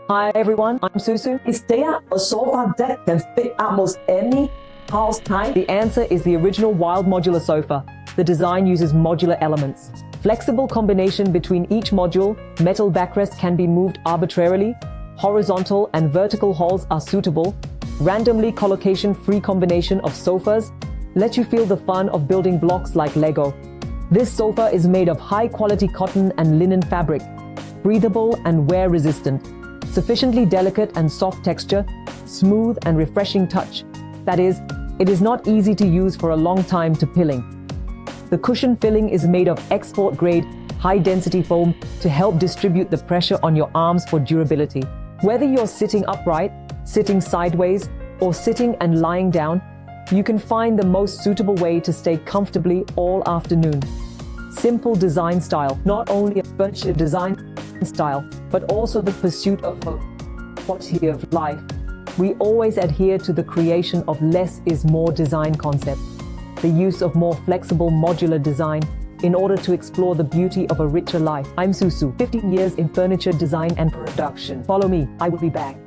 Hi everyone, I'm Susu. Is there a sofa that can fit almost any house type? The answer is the original Wild Modular Sofa. The design uses modular elements. Flexible combination between each module, metal backrest can be moved arbitrarily, horizontal and vertical halls are suitable, randomly collocation-free combination of sofas let you feel the fun of building blocks like Lego. This sofa is made of high-quality cotton and linen fabric, breathable and wear-resistant, sufficiently delicate and soft texture, smooth and refreshing touch. That is, it is not easy to use for a long time to pilling. The cushion filling is made of export-grade, high-density foam to help distribute the pressure on your arms for durability. Whether you're sitting upright, sitting sideways, or sitting and lying down, you can find the most suitable way to stay comfortably all afternoon. Simple design style, not only a furniture design style, but also the pursuit of quality of life. We always adhere to the creation of less is more design concept, the use of more flexible modular design in order to explore the beauty of a richer life. I'm Susu, 15 years in furniture design and production. Follow me, I will be back.